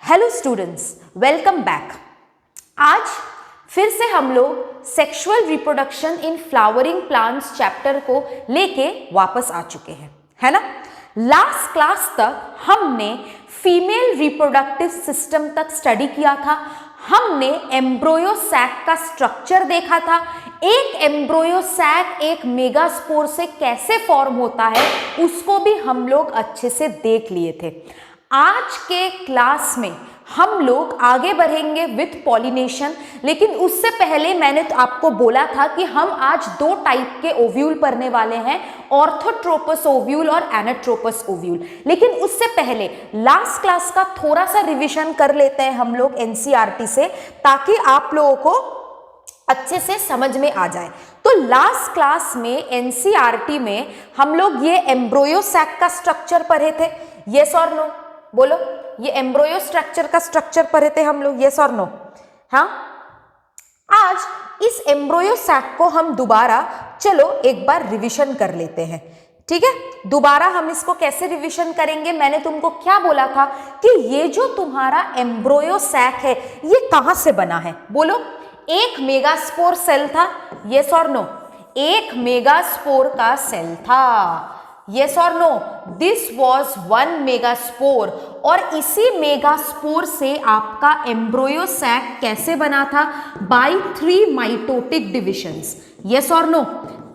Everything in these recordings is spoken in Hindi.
Hello students, welcome back. आज फिर से हम लोग sexual reproduction in flowering plants chapter को लेके वापस आ चुके हैं, है ना। लास्ट क्लास तक हमने फीमेल रिप्रोडक्टिव सिस्टम तक स्टडी किया था। हमने एम्ब्रोयो सैक का स्ट्रक्चर देखा था। एक एम्ब्रोयो सैक एक मेगास्पोर से कैसे फॉर्म होता है उसको भी हम लोग अच्छे से देख लिए थे। आज के क्लास में हम लोग आगे बढ़ेंगे विथ पॉलिनेशन, लेकिन उससे पहले मैंने तो आपको बोला था कि हम आज दो टाइप के ओव्यूल पढ़ने वाले हैं, ऑर्थोट्रोपस ओव्यूल और एनाट्रोपस ओव्यूल। लेकिन उससे पहले लास्ट क्लास का थोड़ा सा रिवीजन कर लेते हैं हम लोग एनसीईआरटी से, ताकि आप लोगों को अच्छे से समझ में आ जाए। तो लास्ट क्लास में एनसीईआरटी में हम लोग ये एम्ब्रोयो सैक का स्ट्रक्चर पढ़े थे, यस और नो बोलो। ये एम्ब्रोयो स्ट्रक्चर का स्ट्रक्चर पढ़े थे हम लोग, यस और नो। हाँ, आज इस एम्ब्रोयो सैक को हम दोबारा चलो एक बार रिवीजन कर लेते हैं, ठीक है। दोबारा हम इसको कैसे रिवीजन करेंगे, मैंने तुमको क्या बोला था कि ये जो तुम्हारा एम्ब्रोयो सैक है ये कहां से बना है, बोलो। एक मेगास्पोर सेल था, यस और नो। एक मेगास्पोर का सेल था, यस और no. This was one megaspore, और इसी मेगास्पोर से आपका एम्ब्रोयो सैक कैसे बना था, बाय 3 माइटोटिक डिविजन्स, यस और नो।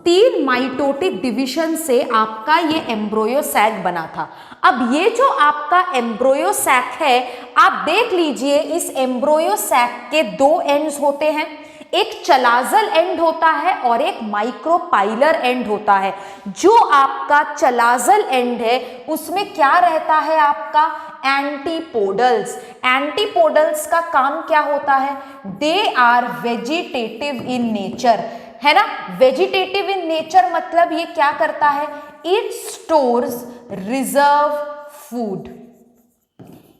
3 माइटोटिक डिवीजन से आपका ये एम्ब्रोयो सैक बना था। अब ये जो आपका एम्ब्रोयो सैक है, आप देख लीजिए, इस एम्ब्रोयो सैक के 2 एंड्स होते हैं। एक चलाजल एंड होता है और एक माइक्रोपाइलर एंड होता है। जो आपका चलाजल एंड है उसमें क्या रहता है, आपका एंटीपोडल्स। एंटीपोडल्स का काम क्या होता है, they are vegetative in nature, है ना। वेजिटेटिव इन नेचर मतलब ये क्या करता है, it stores reserve food,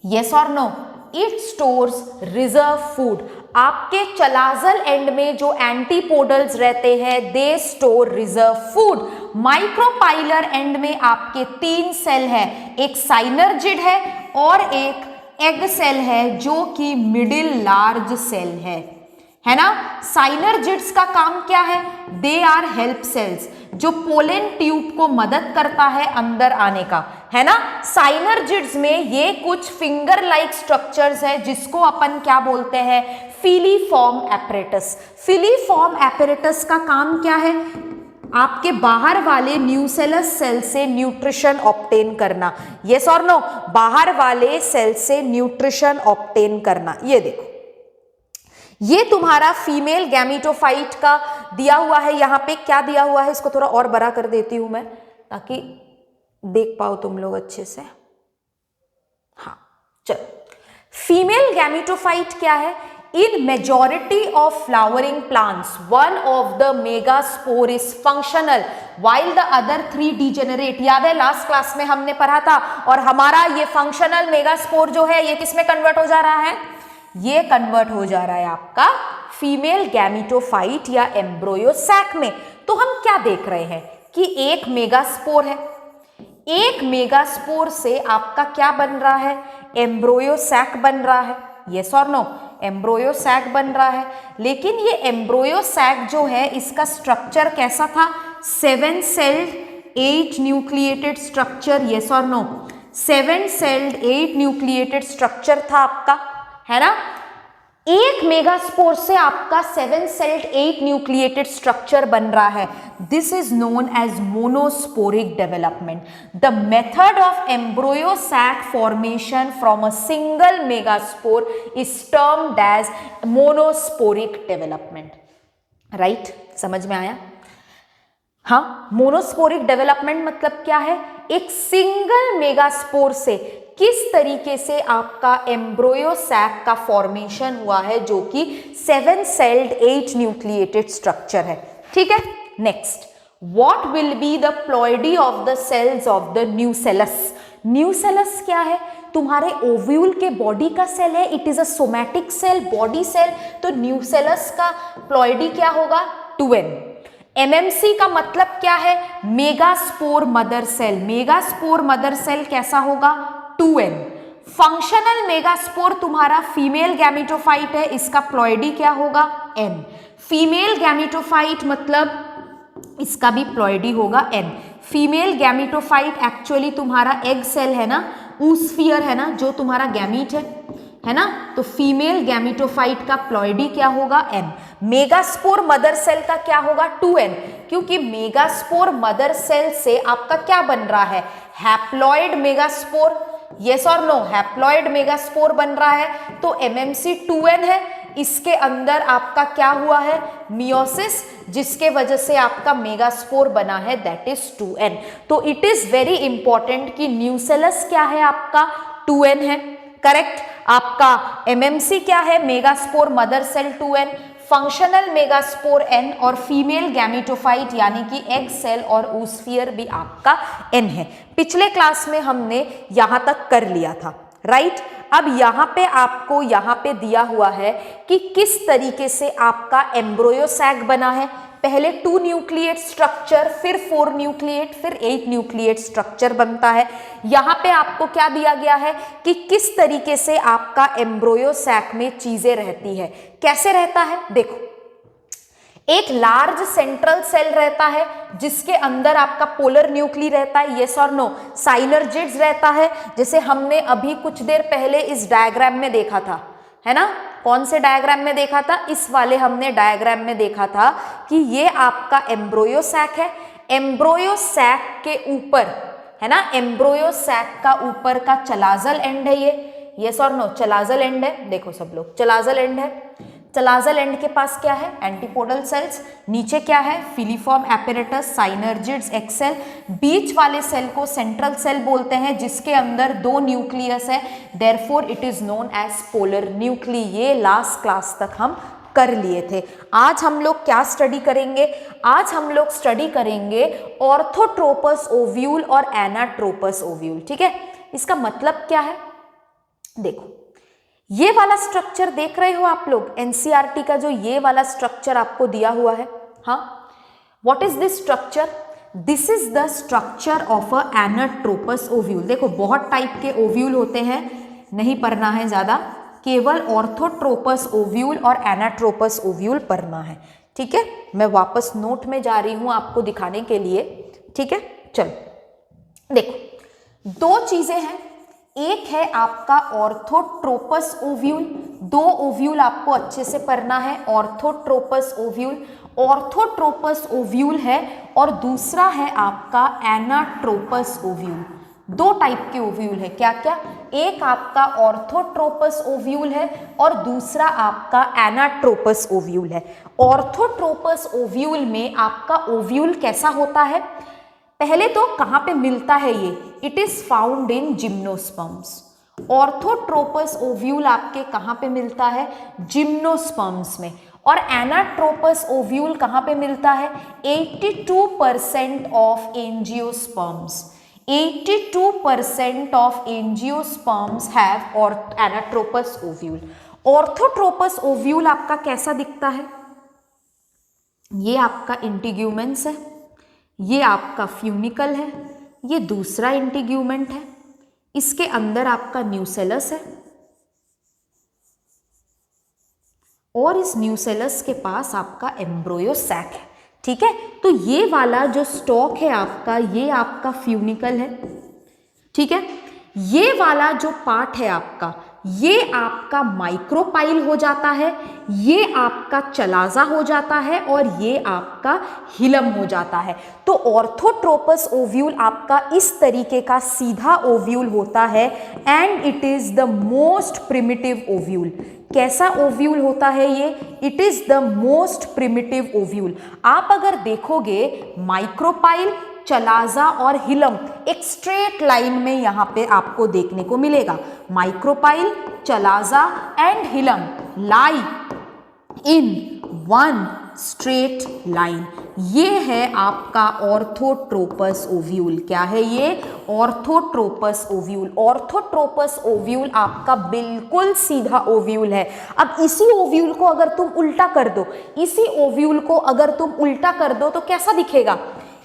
yes और no. It stores reserve food. आपके चलाजल एंड में जो एंटीपोडल्स रहते हैं they store reserve food. Micropylar end में आपके 3 सेल है, एक साइनर्जिड है और एक एग सेल है जो कि मिडिल लार्ज सेल है ना। साइनर्जिड्स का काम क्या है, दे आर हेल्प सेल्स, जो पोलन ट्यूब को मदद करता है अंदर आने का, है ना। साइनर्जिड्स में ये कुछ फिंगर लाइक स्ट्रक्चर्स है जिसको अपन क्या बोलते हैं, फिलीफॉर्म एपरेटस। फिलीफॉर्म एपरेटस का काम क्या है, आपके बाहर वाले न्यूसेलस सेल से न्यूट्रिशन ऑब्टेन करना, यस और नो। बाहर वाले सेल से न्यूट्रिशन ऑब्टेन करना। ये देखो, ये तुम्हारा फीमेल गैमेटोफाइट का दिया हुआ है। यहाँ पे क्या दिया हुआ है, इसको थोड़ा और बड़ा कर देती हूं मैं ताकि देख पाओ तुम लोग अच्छे से। हाँ चलो, फीमेल गैमेटोफाइट क्या है, इन majority of flowering plants one of the megaspore is functional while the other 3 degenerate। याद है लास्ट क्लास में हमने पढ़ा था, और हमारा ये फंक्शनल मेगास्पोर जो है ये किस में कन्वर्ट हो जा रहा है, ये कन्वर्ट हो जा रहा है आपका फीमेल गैमेटोफाइट या एम्ब्रोयो सैक में। तो हम क्या देख रहे हैं कि एक मेगास्पोर है, एक मेगास्पोर से आपका क्या बन रहा है, एम्ब्रोयो सैक बन रहा है, यस और नो। एम्ब्रोयो सैक बन रहा है, लेकिन ये एम्ब्रोयो सैक जो है इसका स्ट्रक्चर कैसा था, 7 सेल्ड 8 न्यूक्लिएटेड स्ट्रक्चर, यस और नो। 7 सेल्ड 8 न्यूक्लिएटेड स्ट्रक्चर था आपका, है ना। एक मेगास्पोर से आपका 7 सेल्ड 8 न्यूक्लिएटेड स्ट्रक्चर बन रहा है। This is known as monosporic development. The method of embryo sac formation from a single megaspore is termed as monosporic development. Right, समझ में आया। हाँ, मोनोस्पोरिक डेवलपमेंट मतलब क्या है, एक सिंगल मेगास्पोर से किस तरीके से आपका एम्ब्रोयो सैक का फॉर्मेशन हुआ है, जो कि 7 सेल्ड 8 न्यूक्लिएटेड स्ट्रक्चर है, ठीक है। Next, what will be the ploidy of the cells of the nucellus. Nucellus क्या है, तुम्हारे ओव्यूल के बॉडी का सेल है, it is a somatic cell, body cell. तो न्यूसेलस का प्लॉइडी क्या होगा, 2n। एमएमसी का मतलब क्या है, megaspore mother cell. Megaspore mother cell कैसा होगा, 2n। फंक्शनल मेगास्पोर तुम्हारा फीमेल गैमेटोफाइट है, इसका प्लॉइडी क्या होगा, एन। फीमेल गैमेटोफाइट मतलब इसका भी प्लॉइडी होगा एन। फीमेल गैमेटोफाइट एक्चुअली तुम्हारा एग सेल है ना, ऊस्फियर है ना, जो तुम्हारा गैमीट है ना, तो फीमेल गैमेटोफाइट का प्लॉइडी क्या होगा, एन। मेगास्पोर मदर सेल का क्या होगा, 2n, क्योंकि मेगास्पोर मदर सेल से आपका क्या बन रहा है, हैप्लॉइड मेगास्पोर, यस और नो, हैप्लॉइड मेगास्पोर बन रहा है, तो MMC 2n है, इसके अंदर आपका क्या हुआ है, मियोसिस, जिसके वजह से आपका मेगास्पोर बना है, दैट इज 2n। तो इट इज वेरी इंपॉर्टेंट कि न्यूसेलस क्या है आपका, 2n है, करेक्ट। आपका MMC क्या है, megaspore mother cell 2n, functional megaspore n, और फीमेल गैमेटोफाइट यानी कि एग सेल और ऊस्फियर भी आपका n है। पिछले क्लास में हमने यहां तक कर लिया था, राइट। अब यहाँ पे आपको यहाँ पे दिया हुआ है कि किस तरीके से आपका एम्ब्रोयो सैक बना है। पहले 2 न्यूक्लिएट स्ट्रक्चर, फिर 4 न्यूक्लिएट, फिर 8 न्यूक्लिएट स्ट्रक्चर बनता है। यहाँ पे आपको क्या दिया गया है कि किस तरीके से आपका एम्ब्रोयो सैक में चीजें रहती है, कैसे रहता है। देखो, एक लार्ज सेंट्रल सेल रहता है जिसके अंदर आपका पोलर न्यूक्ली रहता है, यस और नो, साइनर्जिड्स रहता है, जैसे हमने अभी कुछ देर पहले इस डायग्राम में देखा था, है ना। कौन से डायग्राम में देखा था, इस वाले हमने डायग्राम में देखा था कि ये आपका एम्ब्रोयो सैक है। एम्ब्रोयो सैक के ऊपर, है ना, एम्ब्रोयो सैक का ऊपर का चलाजल एंड है ये, यस और नो, चलाजल एंड है। देखो सब लोग, चलाजल एंड है। चलाजल एंड के पास क्या है, एंटीपोडल सेल्स। नीचे क्या है, फिलीफॉर्म एपेरेटस, साइनर्जिड्स, एक्सेल। बीच वाले सेल को सेंट्रल सेल बोलते हैं, जिसके अंदर 2 न्यूक्लियस है, therefore it is known as polar nuclei. ये लास्ट क्लास तक हम कर लिए थे। आज हम लोग क्या स्टडी करेंगे, आज हम लोग स्टडी करेंगे ऑर्थोट्रोपस ओव्यूल और एनाट्रोपस ओव्यूल, ठीक है। इसका मतलब क्या है, देखो, ये वाला स्ट्रक्चर देख रहे हो आप लोग, एनसीईआरटी का जो ये वाला स्ट्रक्चर आपको दिया हुआ है, हाँ, what is this structure, this is the structure of a anatropous ovule. देखो, बहुत टाइप के ओव्यूल होते हैं, नहीं पढ़ना है ज्यादा, केवल ऑर्थोट्रोपस ओव्यूल और एनाट्रोपस ओव्यूल पढ़ना है, ठीक है। मैं वापस नोट में जा रही हूं आपको दिखाने के लिए, ठीक है। चलो देखो, 2 चीजें हैं, एक है आपका ऑर्थोट्रोपस ओव्यूल, 2 ओव्यूल आपको अच्छे से पढ़ना है, ऑर्थोट्रोपस ओव्यूल, ऑर्थोट्रोपस ओव्यूल है, और दूसरा है आपका एनाट्रोपस ओव्यूल। 2 टाइप के ओव्यूल है, क्या क्या, एक आपका ऑर्थोट्रोपस ओव्यूल है और दूसरा आपका एनाट्रोपस ओव्यूल है। ऑर्थोट्रोपस ओव्यूल में आपका ओव्यूल कैसा होता है, पहले तो कहां पे मिलता है ये, it is found in gymnosperms. Orthotropous ovule आपके कहां पे मिलता है, जिम्नोस्पर्म्स में। और एनाट्रोपस ओव्यूल कहां पे मिलता है, 82% of angiosperms, 82% of angiosperms have और एनाट्रोपस ओव्यूल। ऑर्थोट्रोपस ओव्यूल आपका कैसा दिखता है, ये आपका इंटीग्यूमेंस है, ये आपका फ्यूनिकल है, ये दूसरा इंटीग्यूमेंट है, इसके अंदर आपका न्यूसेलस है, और इस न्यूसेलस के पास आपका एम्ब्रोयो सैक है, ठीक है। तो ये वाला जो स्टॉक है आपका, ये आपका फ्यूनिकल है, ठीक है। ये वाला जो पार्ट है आपका, ये आपका माइक्रोपाइल हो जाता है, ये आपका चलाजा हो जाता है, और ये आपका हिलम हो जाता है। तो ऑर्थोट्रोपस ओव्यूल आपका इस तरीके का सीधा ओव्यूल होता है, and it is the most primitive ovule. कैसा ओव्यूल होता है ये, it is the most primitive ovule. आप अगर देखोगे माइक्रोपाइल, चलाजा और हिलम एक स्ट्रेट लाइन में यहां पे आपको देखने को मिलेगा। Micropyle, chalaza and hilum lie in one straight line. ये है आपका ऑर्थोट्रोपस ओव्यूल। क्या है ये, ऑर्थोट्रोपस ओव्यूल। ऑर्थोट्रोपस ओव्यूल आपका बिल्कुल सीधा ओव्यूल है। अब इसी ओव्यूल को अगर तुम उल्टा कर दो, इसी ओव्यूल को अगर तुम उल्टा कर दो तो कैसा दिखेगा,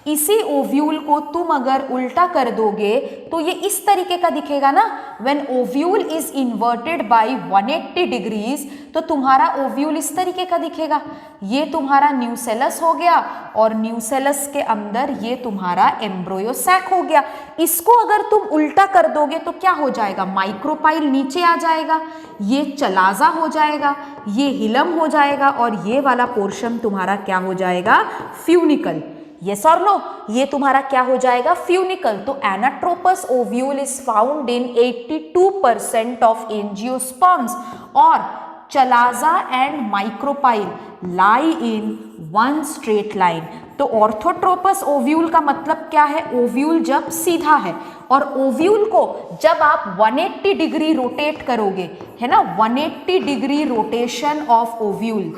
इसी ओव्यूल को तुम अगर उल्टा कर दोगे तो ये इस तरीके का दिखेगा ना। When ovule is inverted by 180 degrees तो तुम्हारा ओव्यूल इस तरीके का दिखेगा। ये तुम्हारा न्यूसेलस हो गया और न्यूसेलस के अंदर ये तुम्हारा एम्ब्रोयो सैक हो गया। इसको अगर तुम उल्टा कर दोगे तो क्या हो जाएगा, माइक्रोपाइल नीचे आ जाएगा, ये चलाजा हो जाएगा, ये हिलम हो जाएगा और ये वाला पोर्शन तुम्हारा क्या हो जाएगा, फ्यूनिकल। यस और नो, ये तुम्हारा क्या हो जाएगा, फ्यूनिकल। तो anatropous ovule is found in 82% of angiosperms और chalaza end micropyle lie in one straight line. तो ऑर्थोट्रोपस ओव्यूल का मतलब क्या है, ओव्यूल जब सीधा है और ओव्यूल को जब आप 180 डिग्री रोटेट करोगे, है ना, 180 डिग्री रोटेशन ऑफ ओव्यूल,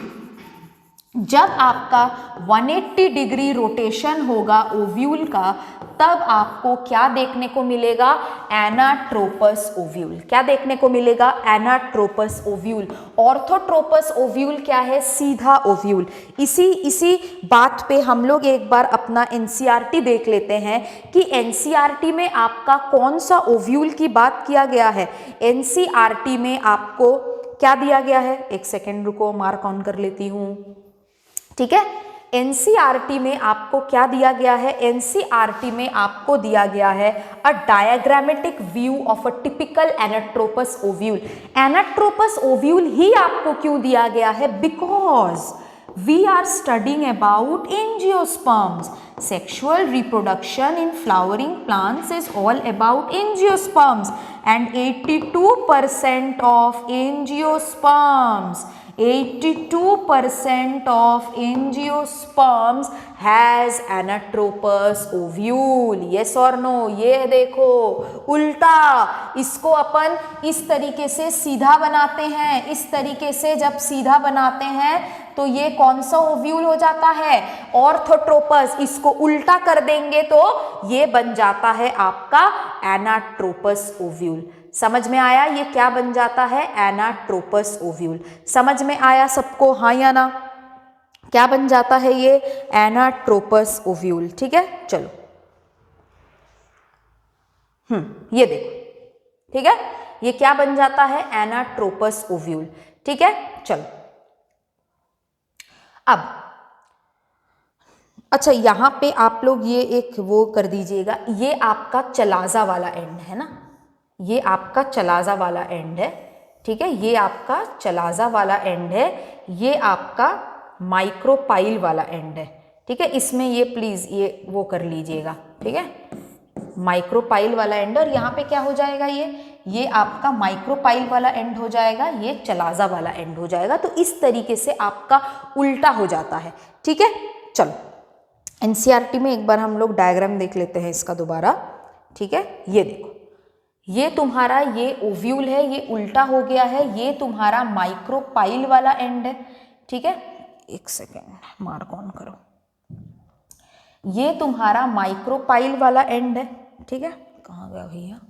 जब आपका 180 डिग्री रोटेशन होगा ओव्यूल का, तब आपको क्या देखने को मिलेगा, एनाट्रोपस ओव्यूल। क्या देखने को मिलेगा, एनाट्रोपस ओव्यूल। ऑर्थोट्रोपस ओव्यूल क्या है, सीधा ओव्यूल। इसी बात पे हम लोग एक बार अपना एनसीईआरटी देख लेते हैं कि एनसीईआरटी में आपका कौन सा ओव्यूल की बात किया गया है। एनसीईआरटी में आपको क्या दिया गया है, एक सेकेंड रुको, मार्क ऑन कर लेती हूँ, ठीक है। एनसीईआरटी में आपको क्या दिया गया है, एनसीईआरटी में आपको दिया गया है a diagrammatic view of a typical anatropous ovule. Anatropous ovule ही आपको क्यों दिया गया है, because we are studying about angiosperms. Sexual reproduction in flowering plants is all about angiosperms and 82% of angiosperms 82% of angiosperms has anatropous ovule. Yes or no? ये देखो उल्टा, इसको अपन इस तरीके से सीधा बनाते हैं। इस तरीके से जब सीधा बनाते हैं तो ये कौन सा ओव्यूल हो जाता है, ऑर्थोट्रोपस। इसको उल्टा कर देंगे तो ये बन जाता है आपका एनाट्रोपस ओव्यूल। समझ में आया, ये क्या बन जाता है, एनाट्रोपस ओव्यूल। समझ में आया सबको, हाँ या ना, क्या बन जाता है ये, एनाट्रोपस ओव्यूल। ठीक है, चलो ये देखो, ठीक है, ये क्या बन जाता है, एनाट्रोपस ओव्यूल। ठीक है, चलो अब अच्छा यहां पे आप लोग ये एक वो कर दीजिएगा, ये आपका चलाजा वाला एंड है ना, ये आपका चलाजा वाला एंड है। ठीक है, ये आपका चलाजा वाला एंड है, ये आपका माइक्रोपाइल वाला एंड है। ठीक है, इसमें ये प्लीज ये वो कर लीजिएगा। ठीक है, माइक्रोपाइल वाला एंड, और यहाँ पे क्या हो जाएगा, ये आपका माइक्रोपाइल वाला एंड हो जाएगा, ये चलाजा वाला एंड हो जाएगा। तो इस तरीके से आपका उल्टा हो जाता है। ठीक है, चलो एनसीईआरटी में एक बार हम लोग डायग्राम देख लेते हैं इसका दोबारा। ठीक है, ये देखो, ये तुम्हारा ये ओव्यूल है, ये उल्टा हो गया है, ये तुम्हारा माइक्रोपाइल वाला एंड है। ठीक है, एक सेकेंड मार्क ऑन करो, ये तुम्हारा माइक्रोपाइल वाला एंड है। ठीक है, कहाँ गया भैया,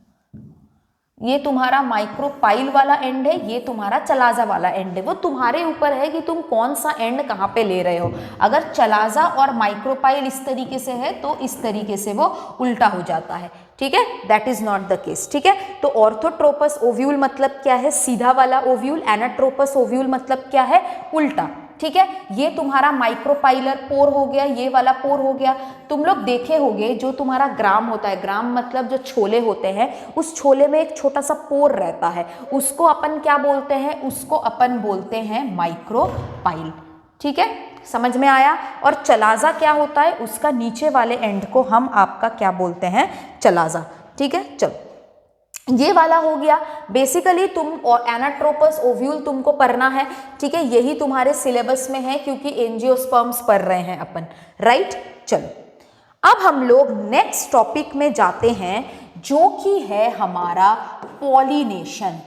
ये तुम्हारा माइक्रोपाइल वाला एंड है, ये तुम्हारा चलाजा वाला एंड है। वो तुम्हारे ऊपर है कि तुम कौन सा एंड कहाँ पे ले रहे हो। अगर चलाजा और माइक्रोपाइल इस तरीके से है तो इस तरीके से वो उल्टा हो जाता है। ठीक है, that is not the case. ठीक है, तो ऑर्थोट्रोपस ओव्यूल मतलब क्या है, सीधा वाला ओव्यूल। एनाट्रोपस ओव्यूल मतलब क्या है, उल्टा। ठीक है, ये तुम्हारा माइक्रोपाइलर पोर हो गया, ये वाला पोर हो गया। तुम लोग देखे होंगे जो तुम्हारा ग्राम होता है, ग्राम मतलब जो छोले होते हैं, उस छोले में एक छोटा सा पोर रहता है, उसको अपन क्या बोलते हैं, उसको अपन बोलते हैं माइक्रोपाइल। ठीक है, समझ में आया। और चलाजा क्या होता है, उसका नीचे वाले एंड को हम आपका क्या बोलते हैं, चलाजा। ठीक है, चलो ये वाला हो गया। बेसिकली तुम और एनाट्रोपस ओव्यूल तुमको पढ़ना है। ठीक है, यही तुम्हारे सिलेबस में है क्योंकि एंजियोस्पर्म्स पढ़ रहे हैं अपन, राइट। चलो अब हम लोग नेक्स्ट टॉपिक में जाते हैं जो कि है हमारा पॉलिनेशन,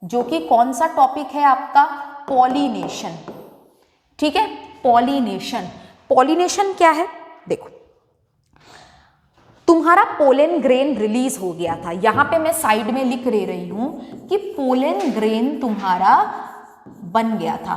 जो कि कौन सा टॉपिक है आपका, पॉलिनेशन। ठीक है, पॉलिनेशन। पॉलिनेशन क्या है, देखो तुम्हारा पोलन ग्रेन रिलीज हो गया था। यहां पे मैं साइड में लिख रही हूं कि पोलन ग्रेन तुम्हारा बन गया था।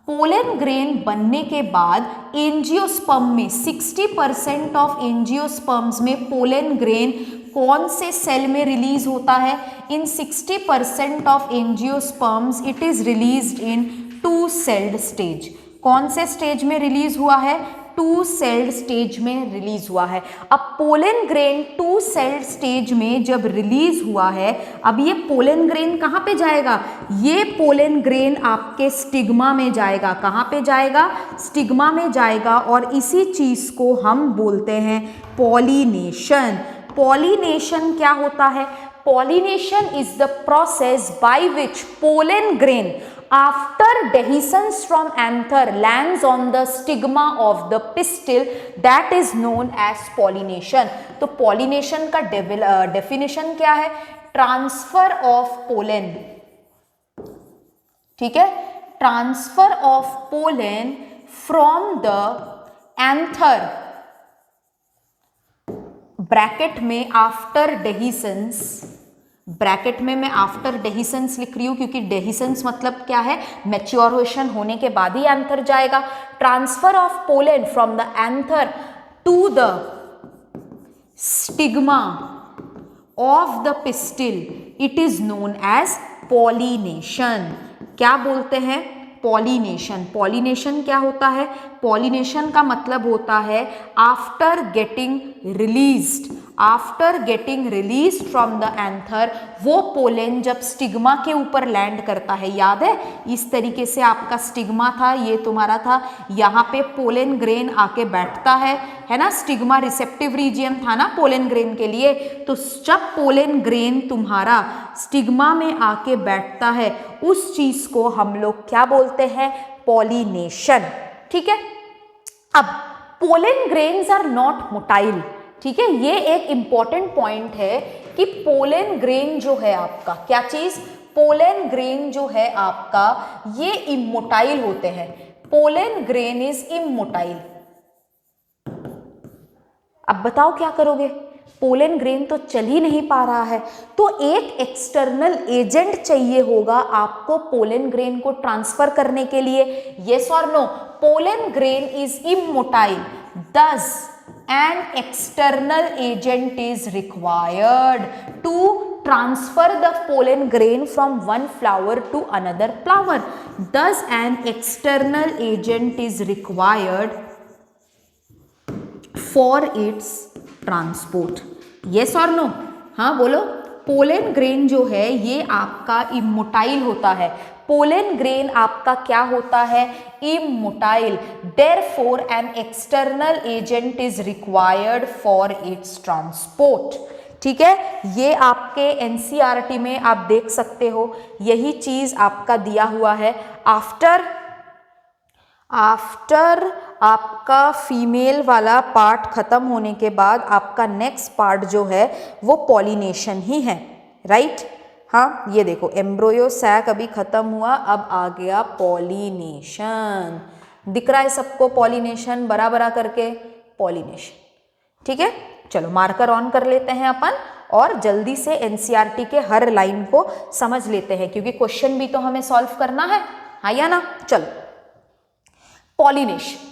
पोलन ग्रेन बनने के बाद एंजियोस्पर्म में 60% ऑफ एंजियोस्पर्म्स में पोलन ग्रेन कौन से सेल में रिलीज होता है? इन 60% of angiosperms it is released in two celled stage. कौन से स्टेज में रिलीज हुआ है? टू सेल्ड स्टेज में रिलीज हुआ है। अब pollen grain two celled stage में जब रिलीज हुआ है, अब ये पोलन ग्रेन कहाँ पे जाएगा? ये पोलन ग्रेन आपके स्टिग्मा में जाएगा। कहाँ पे जाएगा? स्टिग्मा में जाएगा। और इसी चीज को हम बोलते हैं पॉलिनेशन। पॉलिनेशन क्या होता है? Pollination is the process by which pollen grain after dehiscence from anther lands on the stigma of the pistil, that is known as pollination। तो pollination का definition क्या है? ट्रांसफर ऑफ पोलन, ठीक है, transfer of pollen from the anther, bracket में आफ्टर डेहिसेंस, ब्रैकेट में मैं आफ्टर डेहिसेंस लिख रही हूं क्योंकि डेहिसेंस मतलब क्या है? मैच्योरेशन होने के बाद ही एंथर जाएगा। Transfer of pollen from the anther to the stigma of the pistil, it is known as pollination. क्या बोलते हैं? पॉलिनेशन। पॉलिनेशन क्या होता है? पॉलिनेशन का मतलब होता है after getting released, after getting release from the anther, वो पोलन जब स्टिग्मा के ऊपर लैंड करता है, याद है इस तरीके से आपका स्टिग्मा था, ये तुम्हारा था, यहाँ पे पोलन ग्रेन आके बैठता है ना, स्टिग्मा रिसेप्टिव रीजियन था ना पोलन ग्रेन के लिए। तो जब पोलन ग्रेन तुम्हारा स्टिग्मा में आके बैठता है, उस चीज को हम लोग क्या बोलते हैं? पॉलिनेशन। ठीक है, अब pollen grains are not motile. ठीक है, ये एक इंपॉर्टेंट पॉइंट है कि पोलन ग्रेन जो है आपका, क्या चीज? पोलन ग्रेन जो है आपका, ये इमोटाइल होते हैं। Pollen grain is immotile. अब बताओ क्या करोगे? पोलन ग्रेन तो चल ही नहीं पा रहा है, तो एक एक्सटर्नल एजेंट चाहिए होगा आपको पोलन ग्रेन को ट्रांसफर करने के लिए। यस और no? Pollen grain is immotile, thus an external agent is required to transfer the pollen grain from one flower to another flower. Thus an external agent is required for its transport. Yes or no? हाँ बोलो। पोलन ग्रेन जो है ये आपका इमोटाइल होता है। पोलन ग्रेन आपका क्या होता है? Immotile. Therefore an external agent is required for its transport। ठीक है, ये आपके एनसीईआरटी में आप देख सकते हो, यही चीज आपका दिया हुआ है। आफ्टर आपका फीमेल वाला पार्ट खत्म होने के बाद आपका नेक्स्ट पार्ट जो है वो पॉलिनेशन ही है, राइट? हाँ, ये देखो एम्ब्रोयो सैक अभी खत्म हुआ, अब आ गया पॉलिनेशन। दिख रहा है सबको पॉलिनेशन? बराबर करके पॉलिनेशन। ठीक है, चलो मार्कर ऑन कर लेते हैं अपन और जल्दी से एनसीईआरटी के हर लाइन को समझ लेते हैं क्योंकि क्वेश्चन भी तो हमें सॉल्व करना है, हाँ या ना? चलो, pollination.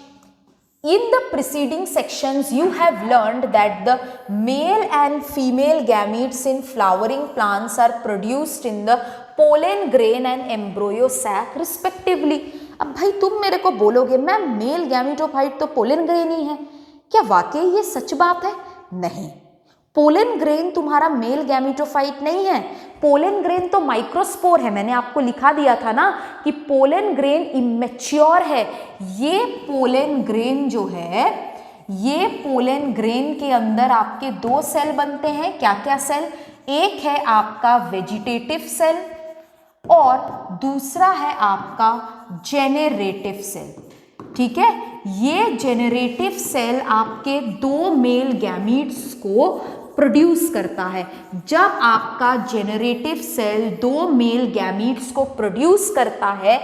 In the preceding sections you have learned that the male and female gametes in flowering plants are produced in the pollen grain and embryo sac respectively। अब भाई तुम मेरे को बोलोगे मैम मेल गैमेटोफाइट तो पोलन ग्रेन ही है, क्या वाकई ये सच बात है? नहीं, पोलन ग्रेन तुम्हारा मेल गैमेटोफाइट नहीं है। पोलन ग्रेन तो माइक्रोस्पोर है, मैंने आपको लिखा दिया था ना कि पोलन ग्रेन इमेच्योर है। ये पोलन ग्रेन जो है, ये पोलन ग्रेन के अंदर आपके दो सेल बनते हैं। क्या क्या सेल? एक है आपका वेजिटेटिव सेल और दूसरा है आपका जेनरेटिव सेल। ठीक है, ये जेनरेटिव सेल आपके दो मेल गैमीट्स को प्रोड्यूस करता है। जब आपका जेनरेटिव सेल दो मेल गैमीट्स को प्रोड्यूस करता है,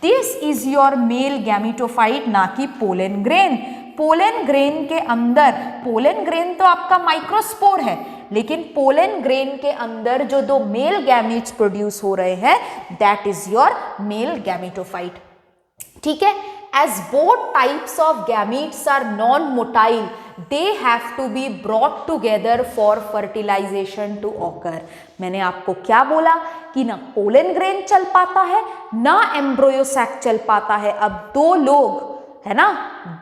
this is your male gametophyte, ना कि पोलन ग्रेन। पोलन ग्रेन के अंदर, पोलन ग्रेन तो आपका माइक्रोस्पोर है, लेकिन पोलन ग्रेन के अंदर जो दो मेल गैमीट्स प्रोड्यूस हो रहे हैं, that is your male gametophyte. ठीक है, as both types of gametes are non-motile, they have to be brought together for fertilization to occur. मैंने आपको क्या बोला कि ना पोलन ग्रेन चल पाता है ना एम्ब्रोयो सैक चल पाता है। अब दो लोग है ना,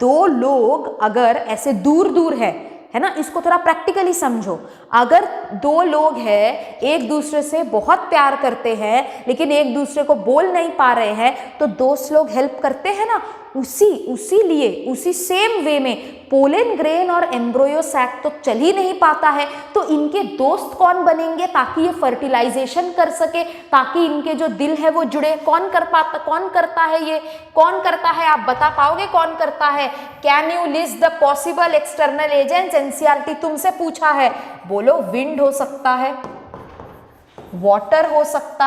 दो लोग अगर ऐसे दूर दूर है ना, इसको थोड़ा प्रैक्टिकली समझो। अगर दो लोग हैं एक दूसरे से बहुत प्यार करते हैं लेकिन एक दूसरे को बोल नहीं पा रहे हैं, तो दोस्त लोग हेल्प करते हैं ना, उसी सेम वे में पोलन ग्रेन और एम्ब्रोयो सैक तो चल ही नहीं पाता है, तो इनके दोस्त कौन बनेंगे ताकि ये फर्टिलाइजेशन कर सके, ताकि इनके जो दिल है वो जुड़े। कौन करता है ये, कौन करता है? आप बता पाओगे कौन करता है? Can you list the possible external agents? NCERT तुमसे पूछा है, बोलो। विंड हो सकता है, वाटर हो सकता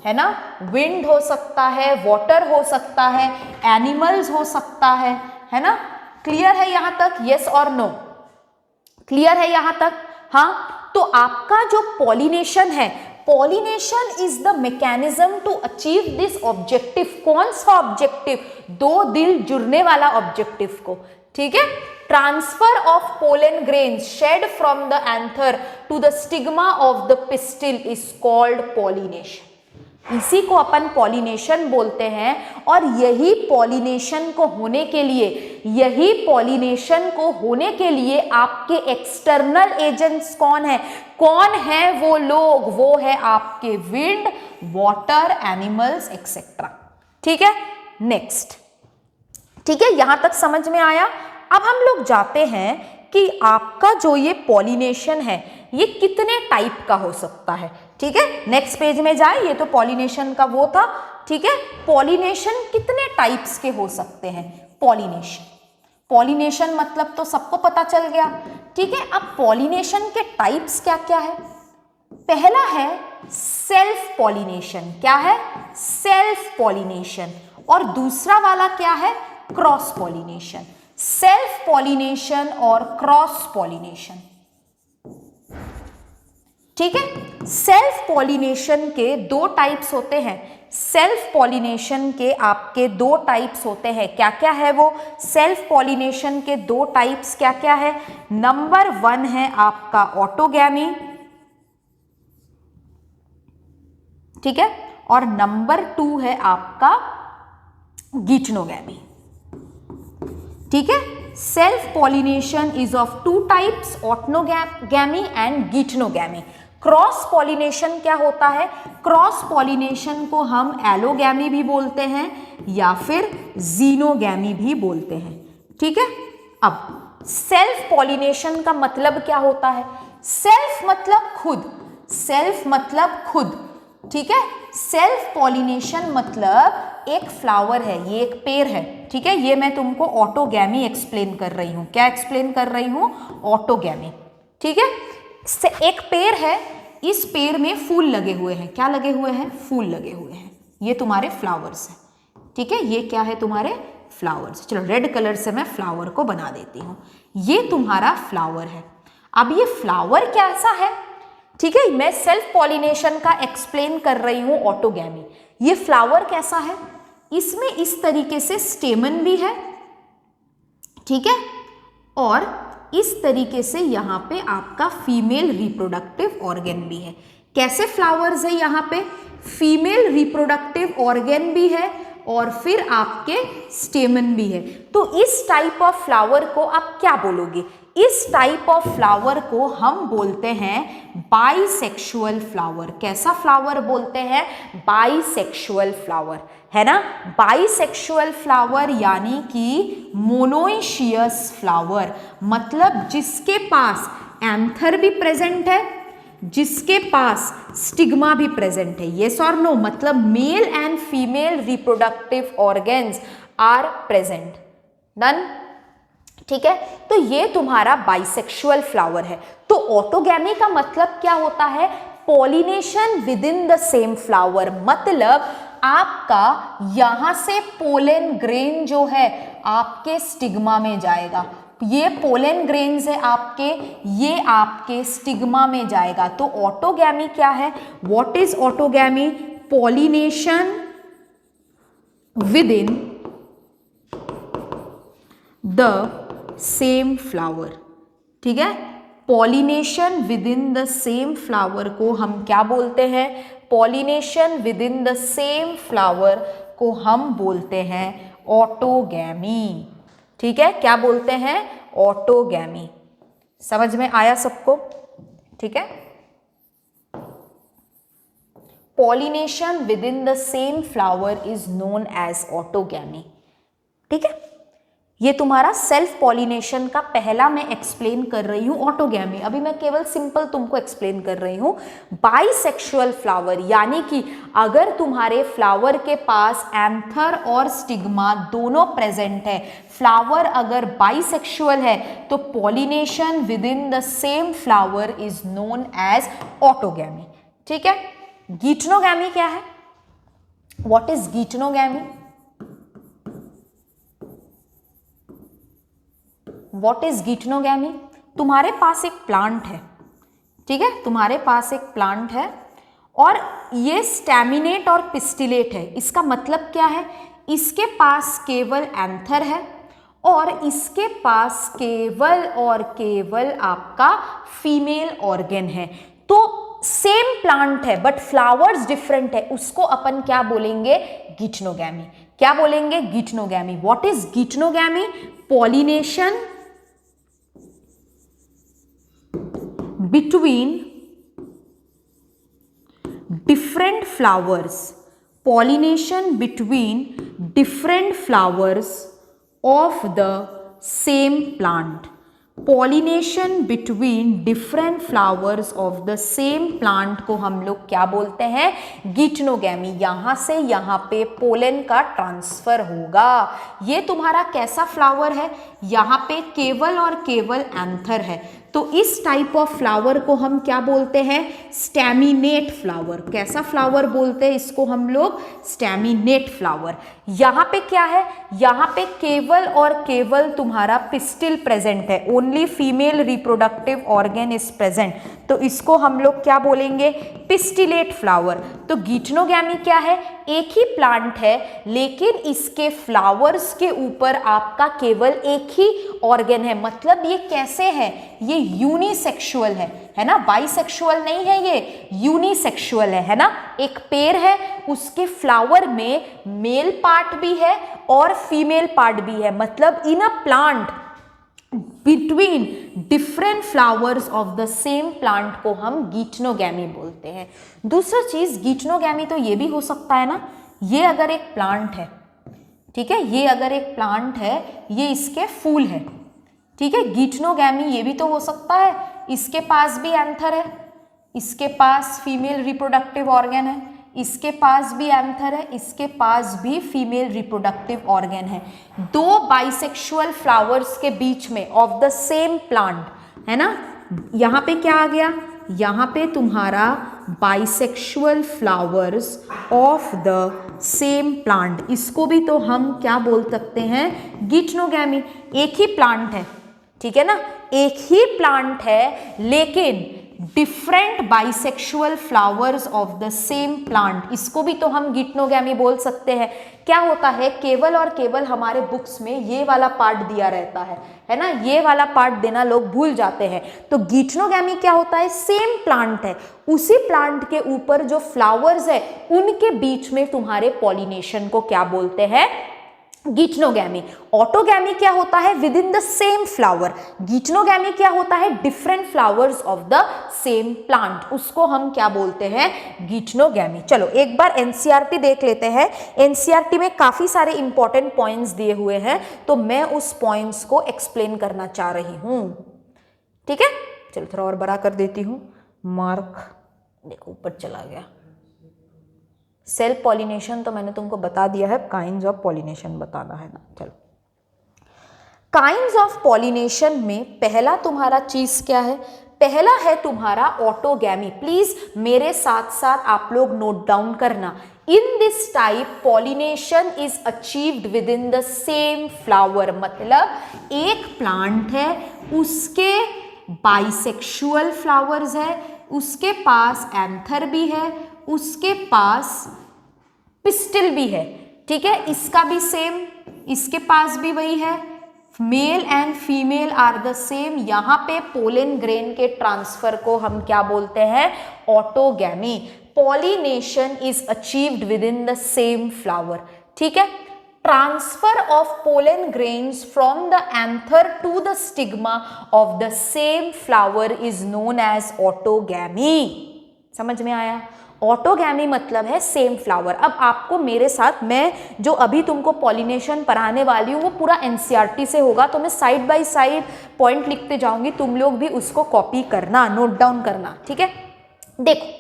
है ना, विंड हो सकता है, वाटर हो सकता है, एनिमल्स हो सकता है ना। क्लियर है यहां तक? यस और नो? क्लियर है यहां तक? हाँ, तो आपका जो पॉलिनेशन है, pollination is the mechanism to achieve this objective. कौन सा ऑब्जेक्टिव? दो दिल जुड़ने वाला ऑब्जेक्टिव को, ठीक है। Transfer of pollen grains shed from the anther to the stigma of the pistil is called pollination. इसी को अपन पॉलिनेशन बोलते हैं। और यही पॉलिनेशन को होने के लिए आपके एक्सटर्नल एजेंट्स कौन है? कौन है वो लोग? वो है आपके विंड, वाटर, एनिमल्स एक्सेट्रा। ठीक है, नेक्स्ट। ठीक है, यहां तक समझ में आया। अब हम लोग जाते हैं कि आपका जो ये पॉलिनेशन है ये कितने टाइप का हो सकता है। ठीक है, नेक्स्ट पेज में जाए। ये तो पॉलिनेशन का वो था। ठीक है, पॉलिनेशन कितने टाइप्स के हो सकते हैं? पॉलिनेशन मतलब तो सबको पता चल गया। ठीक है, अब पॉलिनेशन के टाइप्स क्या क्या है? पहला है सेल्फ पॉलिनेशन। क्या है? Self pollination. और दूसरा वाला क्या है? Cross pollination. सेल्फ पॉलिनेशन और क्रॉस पॉलिनेशन। ठीक है, सेल्फ पॉलिनेशन के दो टाइप्स होते हैं। सेल्फ पॉलिनेशन के आपके दो टाइप्स होते हैं। क्या क्या है वो? सेल्फ पॉलिनेशन के दो टाइप्स क्या क्या है? नंबर 1 है आपका ऑटोगैमी, ठीक है, और नंबर 2 है आपका गिचनोगैमी। ठीक है, self pollination is of two types, autogamy and geitonogamy. Cross pollination क्या होता है? क्रॉस पॉलिनेशन को हम एलोगैमी भी बोलते हैं या फिर जीनोगैमी भी बोलते हैं। ठीक है, अब सेल्फ पॉलिनेशन का मतलब क्या होता है? सेल्फ मतलब खुद, सेल्फ मतलब खुद। ठीक है, सेल्फ पॉलिनेशन मतलब एक फ्लावर है, ये एक पेड़ है। ठीक है, ये मैं तुमको ऑटोगैमी एक्सप्लेन कर रही हूं। क्या एक्सप्लेन कर रही हूं? ऑटोगैमी। ठीक है, एक पेड़ है, इस पेड़ में फूल लगे हुए हैं। क्या लगे हुए हैं? फूल लगे हुए हैं। ये तुम्हारे फ्लावर्स हैं। ठीक है, ये क्या है? तुम्हारे फ्लावर्स। चलो रेड कलर से मैं फ्लावर को बना देती हूं। ये तुम्हारा फ्लावर है। अब ये फ्लावर कैसा है? ठीक है, मैं सेल्फ पॉलिनेशन का एक्सप्लेन कर रही हूं ऑटोगैमी। ये फ्लावर कैसा है? इसमें इस तरीके से स्टेमन भी है, ठीक है, और इस तरीके से यहां पे आपका फीमेल रिप्रोडक्टिव ऑर्गन भी है। कैसे फ्लावर्स है? यहां पे फीमेल रिप्रोडक्टिव ऑर्गन भी है और फिर आपके स्टेमन भी है। तो इस टाइप ऑफ फ्लावर को आप क्या बोलोगे? इस टाइप ऑफ फ्लावर को हम बोलते हैं बाइसेक्सुअल फ्लावर। कैसा फ्लावर बोलते हैं? बाइसेक्सुअल फ्लावर, है ना। बाइसेक्सुअल फ्लावर यानी कि मोनोइशियस फ्लावर, मतलब जिसके पास एंथर भी प्रेजेंट है, जिसके पास स्टिग्मा भी प्रेजेंट है। यस और नो? मतलब male and female reproductive organs are present. Done? ठीक है, तो ये तुम्हारा बाइसेक्सुअल फ्लावर है। तो ऑटोगैमी का मतलब क्या होता है? Pollination within the same flower. मतलब आपका यहां से पोलन ग्रेन जो है आपके स्टिग्मा में जाएगा। ये पोलन ग्रेन्स है आपके, ये आपके स्टिग्मा में जाएगा। तो ऑटोगैमी क्या है? What is autogamy? Pollination within the same flower, ठीक है। Pollination within the same flower को हम क्या बोलते हैं? Pollination within the same flower को हम बोलते हैं ऑटोगैमी, ठीक है। क्या बोलते हैं? ऑटोगैमी। समझ में आया सबको? ठीक है। Pollination within the same flower is known as autogamy, ठीक है। ये तुम्हारा सेल्फ पॉलिनेशन का पहला मैं एक्सप्लेन कर रही हूं, ऑटोगैमी। अभी मैं केवल सिंपल तुमको एक्सप्लेन कर रही हूं। बाइसेक्सुअल फ्लावर, यानी कि अगर तुम्हारे फ्लावर के पास एंथर और स्टिग्मा दोनों प्रेजेंट है, फ्लावर अगर बाइसेक्सुअल है, तो pollination within the same flower is known as autogamy, ठीक है। गीटनोगैमी क्या है? What is geitonogamy? What is geitonogamy? तुम्हारे पास एक प्लांट है, ठीक है, तुम्हारे पास एक प्लांट है और ये स्टैमिनेट और पिस्टिलेट है। इसका मतलब क्या है? इसके पास केवल एंथर है और इसके पास केवल और केवल आपका फीमेल ऑर्गन है। तो सेम प्लांट है बट फ्लावर्स डिफरेंट है, उसको अपन क्या बोलेंगे? गीटनोगैमी। क्या बोलेंगे? Geitonogamy. What is geitonogamy? Pollination between different flowers, pollination between different flowers of the same plant, pollination between different flowers of the same plant को हम लोग क्या बोलते हैं? गीटनोगैमी। यहां से यहां पे पोलन का ट्रांसफर होगा। ये तुम्हारा कैसा फ्लावर है? यहां पे केवल और केवल एंथर है, तो इस टाइप ऑफ फ्लावर को हम क्या बोलते हैं? Staminate flower. कैसा फ्लावर बोलते हैं इसको हम लोग? Staminate flower. यहां पे क्या है? यहां पे केवल और केवल तुम्हारा पिस्टिल प्रेजेंट है, only female reproductive organ is present, तो इसको हम लोग क्या बोलेंगे? Pistillate flower. तो गीटनोगैमी क्या है? एक ही प्लांट है लेकिन इसके फ्लावर्स के ऊपर आपका केवल एक ही ऑर्गन है। मतलब ये कैसे है? ये यूनिसेक्सुअल है ना, बाइसेक्सुअल नहीं है, ये यूनिसेक्सुअल है ना। एक पेड़ है, उसके फ्लावर में मेल पार्ट भी है और फीमेल पार्ट भी है। मतलब in a plant between different flowers of the same plant को हम गीटनोगैमी बोलते हैं। दूसरा चीज, गीटनोगैमी तो ये भी हो सकता है ना, ये अगर एक प्लांट है, ठीक है, ये अगर एक प्लांट है, ये इसके फूल है, ठीक है, गीटनोगैमी ये भी तो हो सकता है। इसके पास भी एंथर है, इसके पास फीमेल रिप्रोडक्टिव ऑर्गन है, इसके पास भी एंथर है, इसके पास भी फीमेल रिप्रोडक्टिव ऑर्गन है। दो बाइसेक्सुअल फ्लावर्स के बीच में ऑफ द सेम प्लांट है ना। यहाँ पे क्या आ गया? यहाँ पे तुम्हारा bisexual flowers of the same plant, इसको भी तो हम क्या बोल सकते हैं? गीटनोगैमी। एक ही प्लांट है, ठीक है ना, एक ही प्लांट है लेकिन different bisexual flowers of the same plant, इसको भी तो हम गीटनोगैमी बोल सकते हैं। क्या होता है? केवल और केवल हमारे बुक्स में ये वाला पार्ट दिया रहता है ना, ये वाला पार्ट देना लोग भूल जाते हैं। तो गीटनोगैमी क्या होता है? सेम प्लांट है, उसी प्लांट के ऊपर जो फ्लावर्स है उनके बीच में तुम्हारे पॉलिनेशन को क्या बोलते हैं? गीटनोगैमी। ऑटोगैमी क्या होता है? Within the same flower. Geitonogamy क्या होता है? Different flowers of the same plant, उसको हम क्या बोलते हैं? गीटनोगैमी। चलो एक बार एनसीईआरटी देख लेते हैं। एनसीईआरटी में काफी सारे इंपॉर्टेंट पॉइंट्स दिए हुए हैं, तो मैं उस पॉइंट्स को एक्सप्लेन करना चाह रही हूं, ठीक है। चलो थोड़ा और बड़ा कर देती हूं, मार्क देखो ऊपर चला गया। सेल्फ पॉलिनेशन तो मैंने तुमको बता दिया है, काइंड्स ऑफ पॉलिनेशन बताना है ना। चलो, काइंड्स ऑफ पॉलिनेशन में पहला तुम्हारा चीज क्या है? पहला है तुम्हारा ऑटोगैमी। प्लीज मेरे साथ साथ आप लोग नोट डाउन करना। In this type pollination is achieved within the same flower. मतलब एक प्लांट है, उसके बाइसेक्सुअल फ्लावर्स है, उसके पास एंथर भी है, उसके पास पिस्टिल भी है, ठीक है, इसका भी सेम, इसके पास भी वही है, male and female are the same, यहाँ पे पोलन ग्रेन के ट्रांसफर को हम क्या बोलते हैं, autogamy. Pollination is achieved within the same flower, ठीक है। Transfer of pollen grains from the anther to the stigma of the same flower is known as autogamy. समझ में आया? ऑटोगैमी मतलब है सेम फ्लावर। अब आपको मेरे साथ, मैं जो अभी तुमको पॉलिनेशन पढ़ाने वाली हूँ वो पूरा एनसीईआरटी से होगा, तो मैं साइड बाय साइड पॉइंट लिखते जाऊंगी, तुम लोग भी उसको कॉपी करना, नोट डाउन करना, ठीक है। देखो,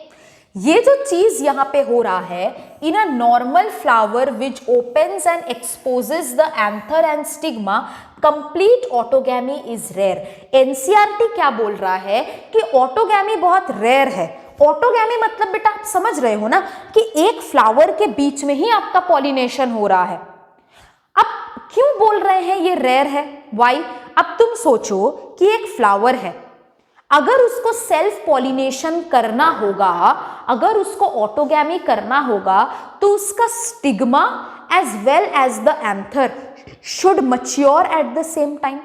ये जो चीज यहाँ पे हो रहा है, in a normal flower which opens and exposes the anther and stigma, complete autogamy is rare. NCERT क्या बोल रहा है कि ऑटोगैमी बहुत रेयर है। ऑटोगैमी मतलब बेटा आप समझ रहे हो ना कि एक फ्लावर के बीच में ही आपका पॉलिनेशन हो रहा है। अब क्यों बोल रहे हैं ये रेयर है, वाई? अब तुम सोचो कि एक फ्लावर है, अगर उसको सेल्फ पॉलिनेशन करना होगा, अगर उसको ऑटोगैमी करना होगा, तो उसका stigma as well as the anther should mature at the same time.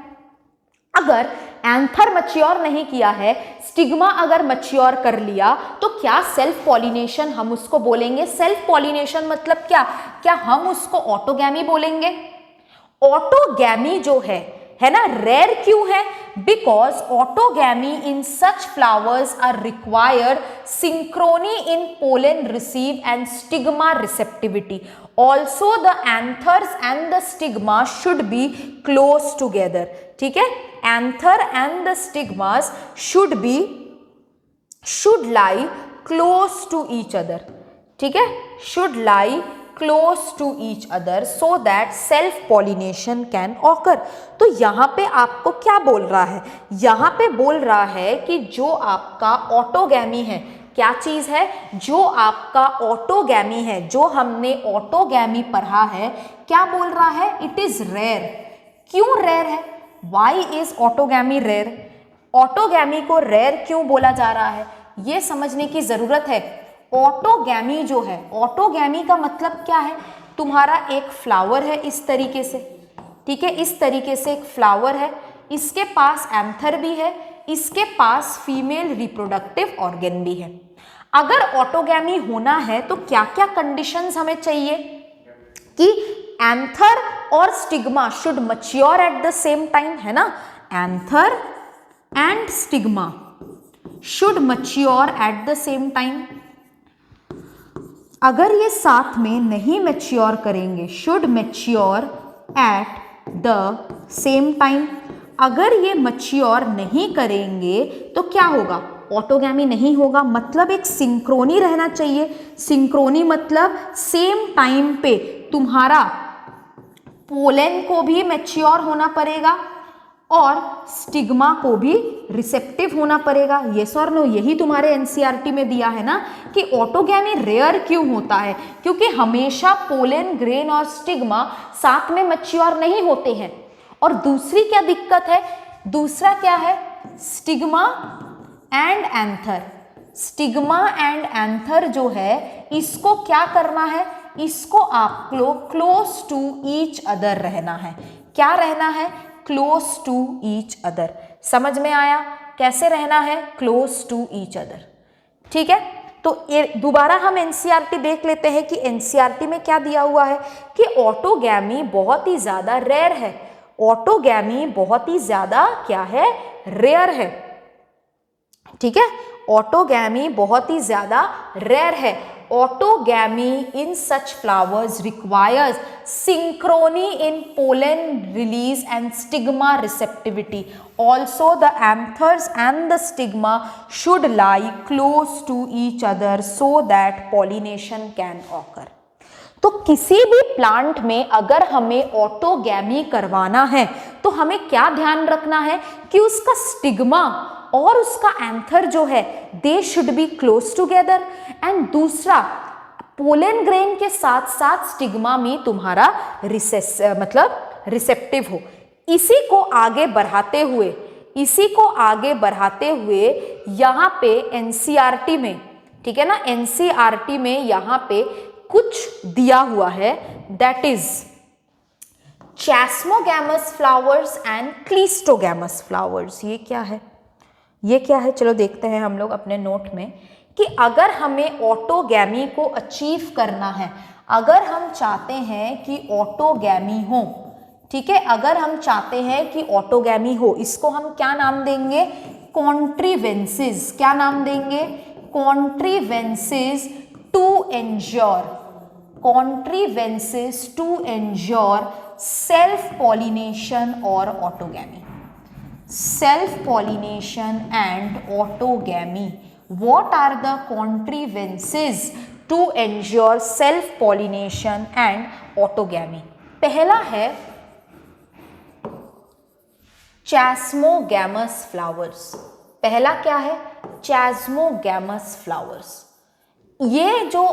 अगर एंथर मैच्योर नहीं किया है, स्टिग्मा अगर मैच्योर कर लिया, तो क्या सेल्फ पॉलिनेशन हम उसको बोलेंगे? सेल्फ पॉलिनेशन मतलब क्या हम उसको ऑटोगैमी बोलेंगे? ऑटोगैमी जो है ना, रेयर क्यों है? Because autogamy in such flowers are required synchrony in pollen receive and stigma receptivity. Also the anthers and the stigma should be close together, ठीक है। Anther and the stigmas should lie close to each other, ठीक है, should lie close to each other so that self pollination can occur। तो यहाँ पे आपको क्या बोल रहा है? यहाँ पे बोल रहा है कि जो आपका ऑटोगैमी है, क्या चीज है? जो आपका ऑटोगैमी है, जो हमने ऑटोगैमी पढ़ा है, क्या बोल रहा है? It is rare. क्यों रेयर है? Why is autogamy rare? Autogamy को रेयर क्यों बोला जा रहा है, ये समझने की जरूरत है। ऑटोगैमी जो है, ऑटोगैमी का मतलब क्या है? तुम्हारा एक फ्लावर है इस तरीके से, ठीक है, इस तरीके से एक फ्लावर है, इसके पास एंथर भी है, इसके पास फीमेल रिप्रोडक्टिव ऑर्गन भी है। अगर ऑटोगैमी होना है तो क्या क्या कंडीशंस हमें चाहिए? कि एंथर और stigma should mature at the same time, है ना। Anther and stigma should mature at the same time. अगर ये साथ में नहीं मैच्योर करेंगे, should mature at the same time. अगर ये मैच्योर नहीं करेंगे तो क्या होगा? ऑटोगैमी नहीं होगा। मतलब एक सिंक्रोनी रहना चाहिए। सिंक्रोनी मतलब सेम टाइम पे तुम्हारा पोलन को भी मैच्योर होना पड़ेगा और स्टिग्मा को भी रिसेप्टिव होना पड़ेगा। यस और नो? यही तुम्हारे एनसीईआरटी में दिया है ना कि ऑटोगैमी रेयर क्यों होता है? क्योंकि हमेशा पोलन ग्रेन और स्टिग्मा साथ में मैच्योर नहीं होते हैं। और दूसरी क्या दिक्कत है? दूसरा क्या है? Stigma and anther. Stigma and anther जो है, इसको क्या करना है? इसको आपको क्लोज टू ईच अदर रहना है। क्या रहना है? Close to each other. समझ में आया कैसे रहना है? क्लोज टू ईच अदर, ठीक है। तो दोबारा हम एनसीईआरटी देख लेते हैं कि एनसीईआरटी में क्या दिया हुआ है कि ऑटोगैमी बहुत ही ज्यादा रेयर है। ऑटोगैमी बहुत ही ज्यादा क्या है? रेयर है, ठीक है। ऑटोगैमी बहुत ही ज्यादा रेयर है। Autogamy in such flowers requires synchrony in pollen release and stigma receptivity. Also, the anthers and the stigma should lie close to each other so that pollination can occur. तो किसी भी प्लांट में अगर हमें ऑटोगैमी करवाना है तो हमें क्या ध्यान रखना है कि उसका स्टिग्मा और उसका एंथर जो है, they should be close together. And दूसरा, पोलन ग्रेन के साथ साथ स्टिग्मा में तुम्हारा रिसेप्टिव हो। इसी को आगे बढ़ाते हुए यहाँ पे एनसीईआरटी में, ठीक है ना, एनसीईआरटी में यहाँ पे कुछ दिया हुआ है, that is chasmogamous flowers and cleistogamous flowers. ये क्या है, ये क्या है? चलो देखते हैं हम लोग अपने नोट में कि अगर हमें ऑटोगैमी को अचीव करना है, अगर हम चाहते हैं कि ऑटोगैमी हो, ठीक है, अगर हम चाहते हैं कि ऑटोगैमी हो, इसको हम क्या नाम देंगे? कॉन्ट्रीवेंसेस। क्या नाम देंगे? Contrivances to ensure, contrivances to ensure self pollination और autogamy. Self pollination and autogamy. What are the contrivances to ensure self pollination and autogamy? पहला है चैस्मोगैमस फ्लावर्स। पहला क्या है? Chasmogamous flowers. ये जो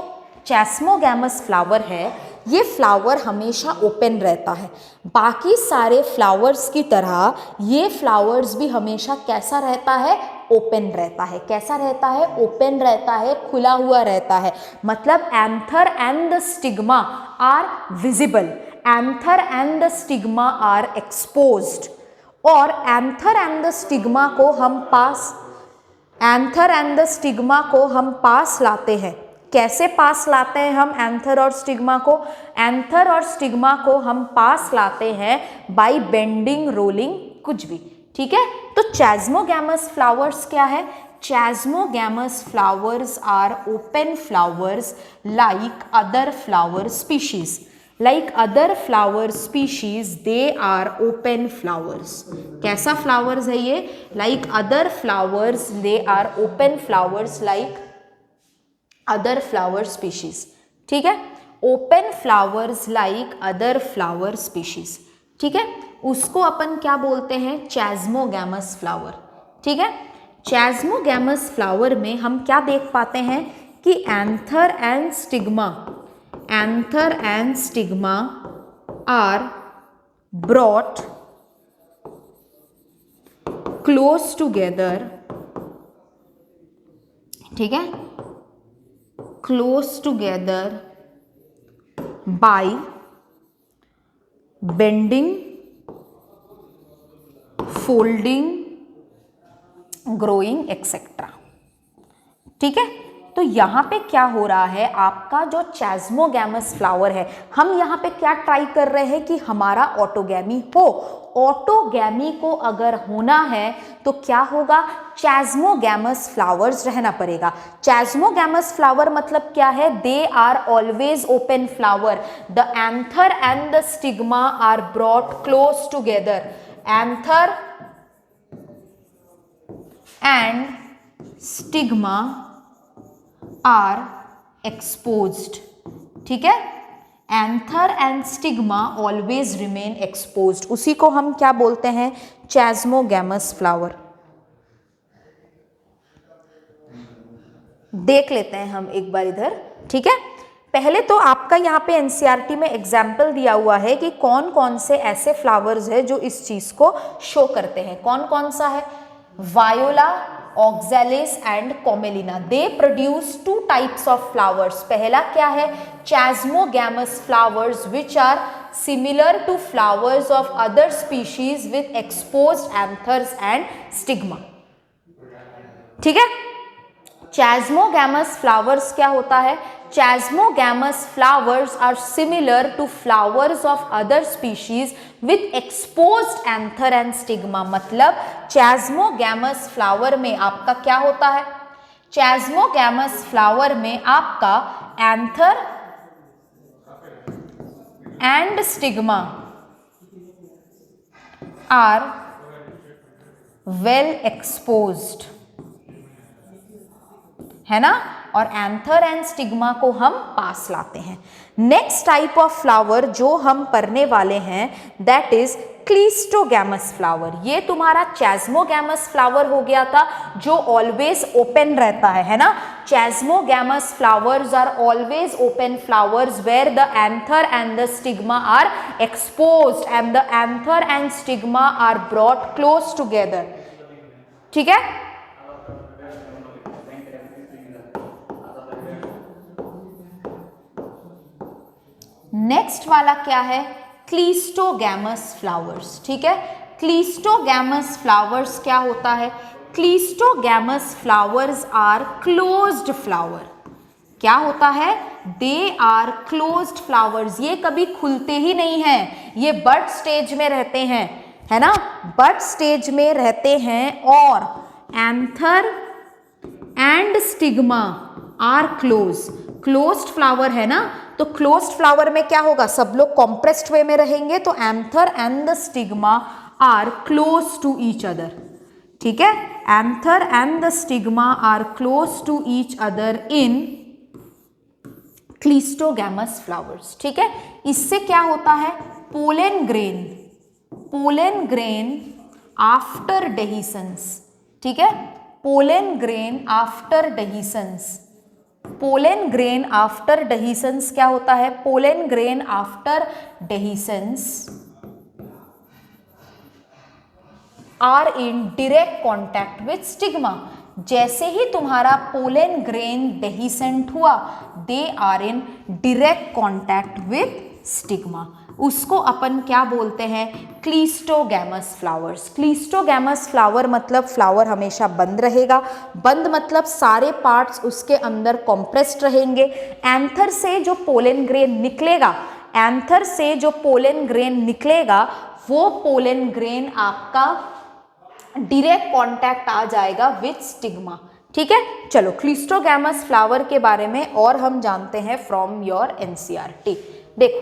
चैस्मोगैमस फ्लावर है, ये फ्लावर हमेशा ओपन रहता है। बाकी सारे फ्लावर्स की तरह ये फ्लावर्स भी हमेशा कैसा रहता है? ओपन रहता है। कैसा रहता है? ओपन रहता है, खुला हुआ रहता है। मतलब anther and the stigma are visible, anther and the stigma are exposed. और एंथर एंड द स्टिग्मा को हम पास, एंथर एंड द स्टिग्मा को हम पास लाते हैं। कैसे पास लाते हैं हम एंथर और स्टिग्मा को? एंथर और स्टिग्मा को हम पास लाते हैं बाय बेंडिंग, रोलिंग, कुछ भी, ठीक है। तो चैस्मोगैमस फ्लावर्स क्या है? Chasmogamous flowers are open flowers like other flower species. Like other flower species, they are open flowers. कैसा flowers है ये? Like other flowers, they are open flowers like other flower species. ठीक है, open flowers like other flower species. ठीक है, उसको अपन क्या बोलते हैं? Chasmogamous flower. ठीक है, चैस्मोगैमस फ्लावर में हम क्या देख पाते हैं कि anther and stigma, anther and stigma are brought close together. ठीक है, close together by bending, folding, growing et cetera. ठीक है, तो यहाँ पे क्या हो रहा है? आपका जो चैस्मोगैमस फ्लावर है, हम यहाँ पे क्या ट्राई कर रहे हैं कि हमारा ऑटोगैमी हो। ऑटोगैमी को अगर होना है तो क्या होगा? चैस्मोगैमस फ्लावर्स रहना पड़ेगा। चैस्मोगैमस फ्लावर मतलब क्या है? They are always open flower. The anther and the stigma are brought close together. Anther and stigma are exposed. ठीक है, anther and stigma always remain exposed. उसी को हम क्या बोलते हैं? Chasmogamous flower. देख लेते हैं हम एक बार इधर। ठीक है, पहले तो आपका यहाँ पे एनसीईआरटी में एग्जाम्पल दिया हुआ है कि कौन कौन से ऐसे फ्लावर्स है जो इस चीज को शो करते हैं। कौन कौन सा है? Viola, Oxalis and Commelina. They produce two types of flowers. पहला क्या है? Chasmogamous flowers which are similar to flowers of other species with exposed anthers and stigma. ठीक है, चैस्मोगैमस फ्लावर्स क्या होता है? Chasmogamous flowers are similar to flowers of other species with exposed anther and stigma. मतलब चैस्मोगैमस फ्लावर में आपका क्या होता है? चैस्मोगैमस फ्लावर में आपका anther and stigma are well exposed, है ना, और एंथर एंड स्टिग्मा को हम पास लाते हैं। नेक्स्ट टाइप ऑफ फ्लावर जो हम पढ़ने वाले हैं दैट इज क्लीस्टोगैमस फ्लावर। ये तुम्हारा चैस्मोगैमस फ्लावर हो गया था जो ऑलवेज ओपन रहता है ना। Chasmogamous flowers are always open flowers where the anther and the stigma are exposed and the anther and stigma are brought close together. ठीक है, नेक्स्ट वाला क्या है? Cleistogamous flowers. ठीक है, क्लीस्टोगैमस फ्लावर्स क्या होता है? Cleistogamous flowers are closed flower. क्या होता है? They are closed flowers. ये कभी खुलते ही नहीं हैं, ये बड स्टेज में रहते हैं, है ना, बड स्टेज में रहते हैं। और anther and stigma are closed flower है ना, तो क्लोज्ड फ्लावर में क्या होगा? सब लोग कॉम्प्रेस्ड वे में रहेंगे, तो anther and the stigma are close to each other. ठीक है, anther and the stigma are close to each other in cleistogamous flowers. ठीक है, इससे क्या होता है? Pollen grain after dehiscence. ठीक है, पोलन ग्रेन आफ्टर डेहिसेंस क्या होता है? Pollen grain after dehiscence are in direct contact with stigma. जैसे ही तुम्हारा पोलन ग्रेन डेहिसेंट हुआ, they are in direct contact with stigma. उसको अपन क्या बोलते हैं? क्लीस्टोगैमस फ्लावर्स। क्लीस्टोगैमस फ्लावर मतलब फ्लावर हमेशा बंद रहेगा, बंद मतलब सारे पार्ट्स उसके अंदर कॉम्प्रेस्ड रहेंगे। एंथर से जो पोलन ग्रेन निकलेगा, वो पोलन ग्रेन आपका डायरेक्ट कांटेक्ट आ जाएगा विथ स्टिग्मा। ठीक है, चलो क्लीस्टोगैमस फ्लावर के बारे में और हम जानते हैं फ्रॉम योर एनसीईआरटी। देखो,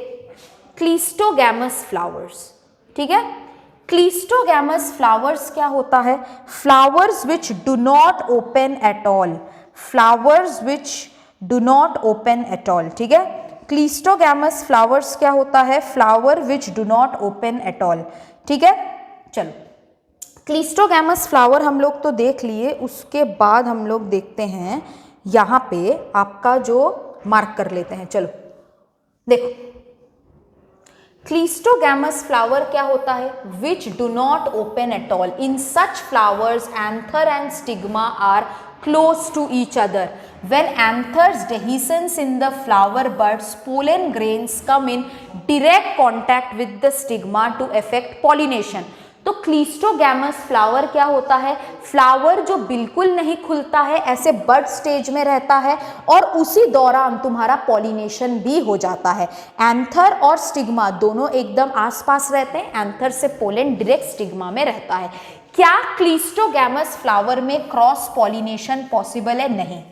क्लीस्टोगैमस फ्लावर्स। ठीक है, क्लीस्टोगैमस फ्लावर्स क्या होता है? Flowers which do not open at all. ठीक है, क्लीस्टोगैमस फ्लावर्स क्या होता है? Flower which do not open at all. ठीक है, चलो क्लीस्टोगैमस फ्लावर हम लोग तो देख लिए, उसके बाद हम लोग देखते हैं यहाँ पे आपका जो मार्क कर लेते हैं। चलो देखो, क्लीस्टोगैमस फ्लावर क्या होता है? Which do not open at all. In such flowers anther and stigma are close to each other. When anthers dehiscence in the flower buds, pollen grains come in direct contact with the stigma to affect pollination. तो क्लीस्टोगैमस फ्लावर क्या होता है? फ्लावर जो बिल्कुल नहीं खुलता है, ऐसे बड स्टेज में रहता है, और उसी दौरान तुम्हारा पॉलिनेशन भी हो जाता है। एंथर और स्टिग्मा दोनों एकदम आसपास रहते हैं, एंथर से पोलन डायरेक्ट स्टिग्मा में रहता है। क्या क्लीस्टोगैमस फ्लावर में क्रॉस पॉलिनेशन पॉसिबल है? नहीं,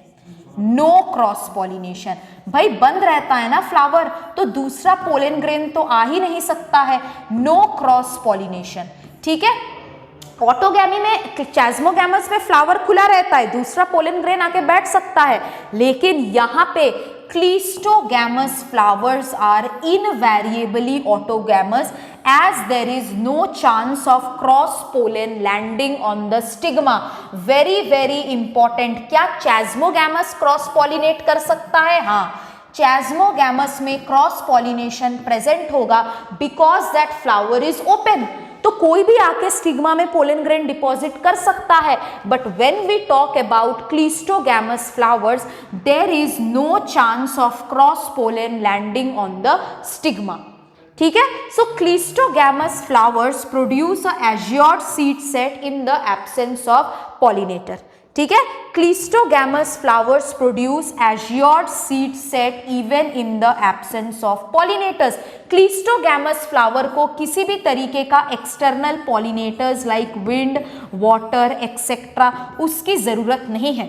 नो क्रॉस पॉलिनेशन। भाई बंद रहता है ना फ्लावर, तो दूसरा पोलन ग्रेन तो आ ही नहीं सकता है, नो क्रॉस पॉलिनेशन। ठीक है, ऑटोगैमी में, चैस्मोगैमस में फ्लावर खुला रहता है, दूसरा पोलन ग्रेन आके बैठ सकता है, लेकिन यहाँ पे cleistogamous flowers are invariably autogamous as there is no chance of cross pollen landing on the stigma. very very important. क्या चैस्मोगैमस क्रॉस पॉलिनेट कर सकता है? हाँ, चैस्मोगैमस में क्रॉस पॉलिनेशन प्रेजेंट होगा because that flower is open. तो कोई भी आके स्टिग्मा में पोलन ग्रेन डिपॉजिट कर सकता है, but when we talk about cleistogamous flowers, there is no chance of cross pollen landing on the stigma. ठीक है, so cleistogamous flowers produce a assured seed set in the absence of pollinator. ठीक है, cleistogamous flowers produce assured seed set even in the absence of pollinators. Cleistogamous flower को किसी भी तरीके का external pollinators like wind, water etcetera उसकी जरूरत नहीं है।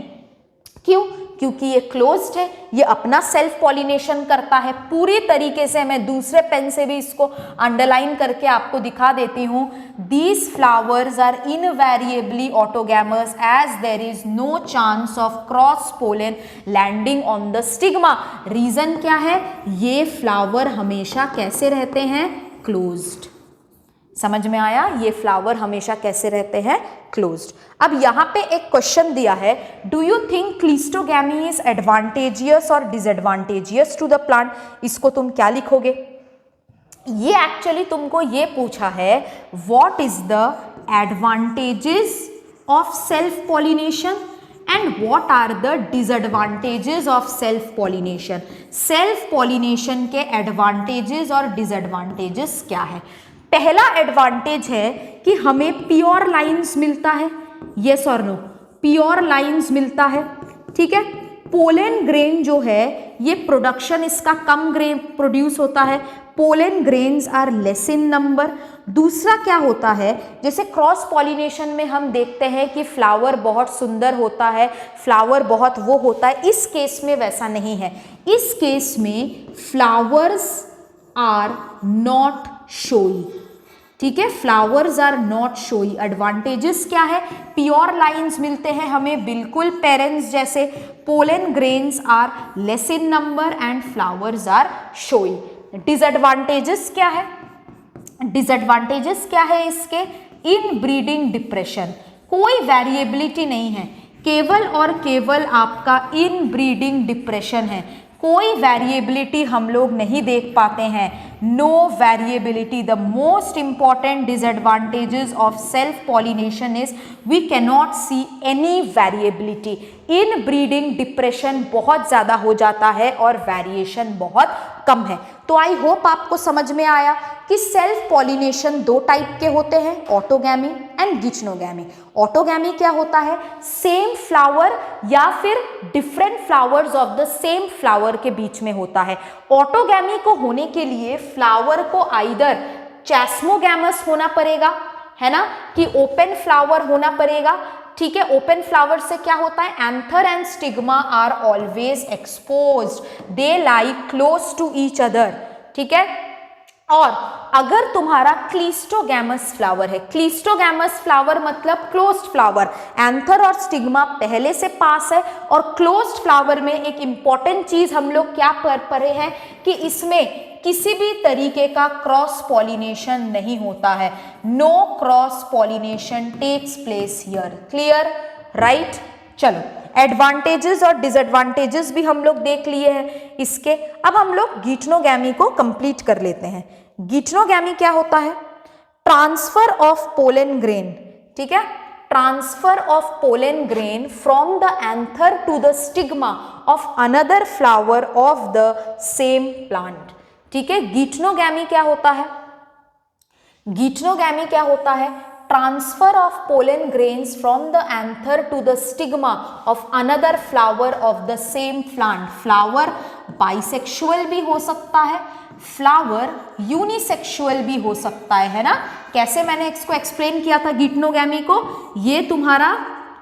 क्यों? क्योंकि ये क्लोज्ड है, ये अपना सेल्फ पॉलिनेशन करता है पूरी तरीके से। मैं दूसरे पेन से भी इसको अंडरलाइन करके आपको दिखा देती हूँ। These flowers are invariably autogamous as there is no chance of cross pollen landing on the stigma. Reason क्या है? ये फ्लावर हमेशा कैसे रहते हैं? क्लोज्ड। समझ में आया? ये फ्लावर हमेशा कैसे रहते हैं? क्लोज्ड। अब यहाँ पे एक क्वेश्चन दिया है, do you think cleistogamy is advantageous और डिसएडवांटेजियस टू द प्लांट? इसको तुम क्या लिखोगे? ये एक्चुअली तुमको ये पूछा है, what is the advantages of self pollination and what are the disadvantages of self pollination. Self pollination के एडवांटेजेस और डिसएडवांटेजेस क्या है। पहला एडवांटेज है कि हमें प्योर लाइंस मिलता है, यस और नो, प्योर लाइंस मिलता है, ठीक है। पोलन ग्रेन जो है ये प्रोडक्शन इसका कम ग्रेन प्रोड्यूस होता है, pollen grains are less in number. दूसरा क्या होता है, जैसे क्रॉस पॉलिनेशन में हम देखते हैं कि फ्लावर बहुत सुंदर होता है, फ्लावर बहुत वो होता है, इस केस में वैसा नहीं है। इस केस में फ्लावर्स आर नॉट शोई, ठीक है, flowers are not showy. Advantages क्या है, प्योर लाइंस मिलते हैं हमें बिल्कुल पेरेंट्स जैसे, pollen grains are less in number and flowers are showy. Disadvantages क्या है, डिसएडवांटेजेस क्या है इसके, इन ब्रीडिंग डिप्रेशन, कोई वेरिएबिलिटी नहीं है, केवल और केवल आपका इन ब्रीडिंग डिप्रेशन है, कोई वेरिएबिलिटी हम लोग नहीं देख पाते हैं, no variability. The most important disadvantages of self pollination is we cannot see any variability. In breeding depression बहुत ज़्यादा हो जाता है और वेरिएशन बहुत कम है। तो आई होप आपको समझ में आया कि सेल्फ पॉलिनेशन दो टाइप के होते हैं, ऑटोगैमी एंड गिचनोगैमी। ऑटोगैमी क्या होता है, सेम फ्लावर या फिर different flowers of the same flower के बीच में होता है। ऑटोगैमी को होने के लिए फ्लावर को आइदर चैस्मोगैमस होना पड़ेगा, है ना, कि ओपन फ्लावर होना पड़ेगा, ठीक है। ओपन फ्लावर से क्या होता है, anther and stigma are always exposed, they lie close to each other, ठीक है। और अगर तुम्हारा क्लीस्टोगैमस फ्लावर है, क्लीस्टोगैमस फ्लावर मतलब क्लोज्ड फ्लावर, एंथर और स्टिग्मा पहले से पास है, और क्लोज्ड फ्लावर में एक इंपॉर्टेंट चीज हम लोग क्या पढ़े हैं कि इसमें किसी भी तरीके का क्रॉस पॉलिनेशन नहीं होता है, no cross pollination takes place here. Clear, right. चलो, एडवांटेजेस और डिसएडवांटेजेस भी हम लोग देख लिए हैं इसके। अब हम लोग गिचनोगैमी को कंप्लीट कर लेते हैं। गिचनोगैमी क्या होता है, ट्रांसफर ऑफ पोलन ग्रेन, ठीक है, transfer of pollen grain from the anther to the stigma of another flower of the same plant, ठीक है। गिचनोगैमी क्या होता है, गिचनोगैमी क्या होता है, transfer of pollen grains from the anther to the stigma of another flower of the same plant. Flower bisexual भी हो सकता है, फ्लावर यूनिसेक्सुअल भी हो सकता है ना। कैसे मैंने इसको एक्सप्लेन किया था गिचनोगैमी को, ये तुम्हारा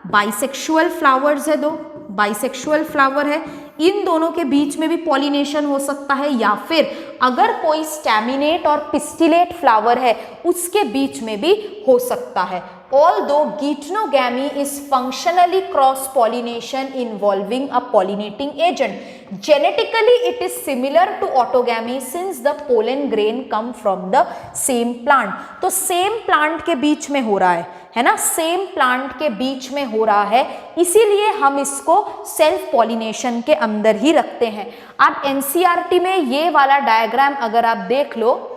बाइसेक्सुअल फ्लावर्स है, दो बाइसेक्सुअल फ्लावर है, इन दोनों के बीच में भी पॉलिनेशन हो सकता है, या फिर अगर कोई स्टैमिनेट और पिस्टिलेट फ्लावर है उसके बीच में भी हो सकता है। Although geitonogamy is functionally cross pollination involving a pollinating agent, genetically it is similar to autogamy since the pollen grain come from the same plant. तो same plant के बीच में हो रहा है ना, सेम प्लांट के बीच में हो रहा है, इसीलिए हम इसको सेल्फ पॉलिनेशन के अंदर ही रखते हैं। अब एनसीईआरटी में ये वाला डायग्राम अगर आप देख लो,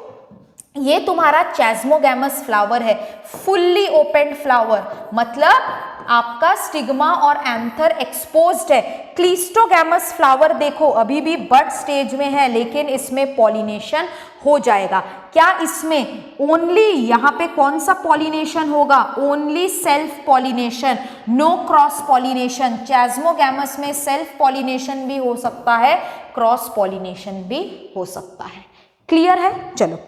ये तुम्हारा चैस्मोगैमस फ्लावर है, फुल्ली ओपन फ्लावर, मतलब आपका स्टिग्मा और एंथर एक्सपोज्ड है। क्लीस्टोगैमस फ्लावर देखो अभी भी बड स्टेज में है, लेकिन इसमें पॉलिनेशन हो जाएगा। क्या इसमें ओनली यहाँ पे कौन सा पॉलिनेशन होगा, only self pollination, no cross pollination. Chasmogamous में सेल्फ पॉलिनेशन भी हो सकता है, क्रॉस पॉलिनेशन भी हो सकता है। क्लियर है? चलो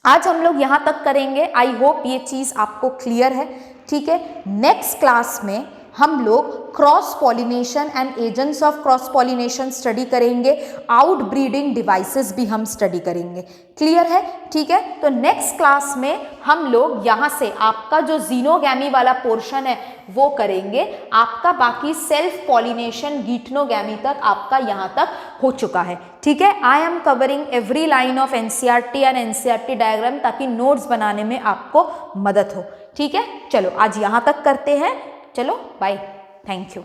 आज हम लोग यहाँ तक करेंगे। आई होप ये चीज़ आपको क्लियर है, ठीक है। नेक्स्ट क्लास में हम लोग cross pollination and agents of cross pollination study करेंगे, आउट ब्रीडिंग डिवाइसेस भी हम स्टडी करेंगे। क्लियर है? ठीक है। तो नेक्स्ट क्लास में हम लोग यहाँ से आपका जो जीनोगैमी वाला पोर्शन है वो करेंगे, आपका बाकी सेल्फ पॉलिनेशन गीटनोगैमी तक आपका यहाँ तक हो चुका है, ठीक है। I am covering every line of NCERT and NCERT diagram ताकि नोट्स बनाने में आपको मदद हो, ठीक है। चलो आज यहाँ तक करते हैं, चलो बाय, थैंक यू।